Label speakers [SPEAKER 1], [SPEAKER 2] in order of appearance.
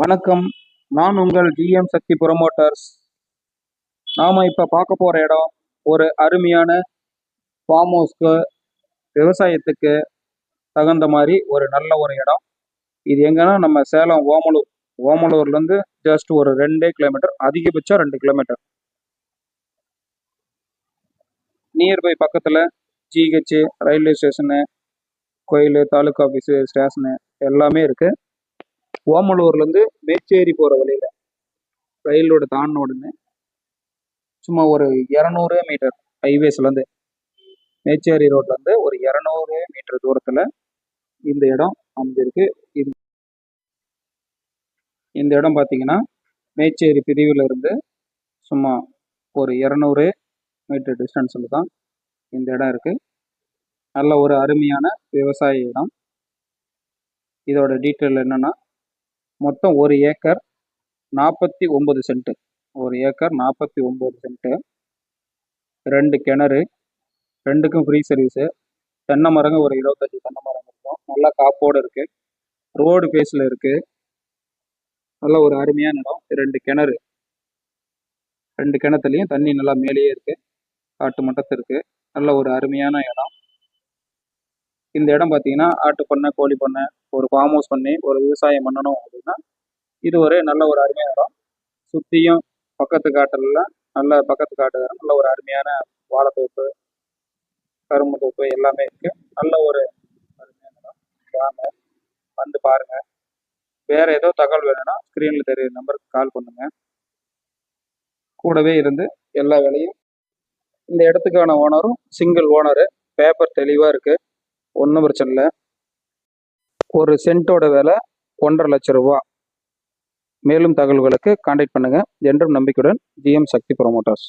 [SPEAKER 1] வணக்கம். நான் உங்கள் ஜிஎம் சக்தி ப்ரொமோட்டர்ஸ். நாம் இப்போ பார்க்க போகிற இடம் ஒரு அருமையான ஃபார்ம் ஹவுஸ்க்கு, விவசாயத்துக்கு தகுந்த மாதிரி ஒரு நல்ல ஒரு இடம். இது எங்கன்னா நம்ம சேலம் ஓமலூர்லேருந்து ஜஸ்ட் ஒரு 2 கிலோமீட்டர், அதிகபட்சம் 2 கிலோமீட்டர். நியர்பை பக்கத்தில் ஜிஹெச், ரயில்வே ஸ்டேஷனு, கோயில், தாலுக்கா ஆஃபீஸு, ஸ்டேஷனு எல்லாமே இருக்குது. ஓமலூர்லேருந்து மேச்சேரி போகிற வழியில் ரயிலோட தாண்டின உடனே சும்மா ஒரு 200 மீட்டர் ஹைவேஸ்லேருந்து, மேச்சேரி ரோட்லேருந்து ஒரு 200 மீட்டர் தூரத்தில் இந்த இடம் அமைஞ்சிருக்கு. இந்த இடம் பார்த்தீங்கன்னா மேச்சேரி பிரிவில் இருந்து சும்மா ஒரு 200 மீட்டர் டிஸ்டன்ஸில் தான் இந்த இடம் இருக்குது. நல்ல ஒரு அருமையான விவசாய இடம். இதோட டீட்டெயில் என்னென்னா, மொத்தம் 1 ஏக்கர் 49 சென்ட்டு. 1 ஏக்கர் 49 சென்ட்டு, 2 கிணறு, 2க்கும் ஃப்ரீ சர்வீஸு. தென்னை மரங்க ஒரு 25 தென்னை மரம் இருக்கும். நல்லா காப்போடு இருக்குது. ரோடு ஃபேஸில் இருக்குது. நல்ல ஒரு அருமையான இடம். 2 கிணறு, 2 கிணத்துலையும் தண்ணி நல்லா மேலேயே இருக்குது. காட்டு மட்டத்து இருக்குது. நல்ல ஒரு அருமையான இடம். இந்த இடம் பார்த்தீங்கன்னா ஆட்டு பண்ணை, கோழி பண்ணை, ஒரு ஃபார்ம் ஹவுஸ் பண்ணி ஒரு விவசாயம் பண்ணணும் அப்படின்னா இது ஒரு நல்ல ஒரு அருமையான இடம். சுற்றியும் பக்கத்து காட்டெல்லாம் பக்கத்து காட்டுக்கார நல்ல ஒரு அருமையான வாழைத்தோப்பு, கரும்பு தோப்பு எல்லாமே இருக்குது. நல்ல ஒரு அருமையான இடம். வாங்க வந்து பாருங்கள். வேறு ஏதோ தகவல் வேணும்னா ஸ்க்ரீனில் தெரியுற நம்பருக்கு கால் பண்ணுங்கள். கூடவே இருந்து எல்லா வேலையும். இந்த இடத்துக்கான ஓனரும் சிங்கிள் ஓனரு. பேப்பர் தெளிவாக இருக்குது. ஒன்றும் பிரச்சனை இல்லை. ஒரு சென்ட்டோட விலை 1,50,000 லட்சம் ரூபா. மேலும் தகவல்களுக்கு கான்டாக்ட் பண்ணுங்கள். என்றும் நம்பிக்கையுடன் ஜிஎம் சக்தி ப்ரொமோட்டர்ஸ்.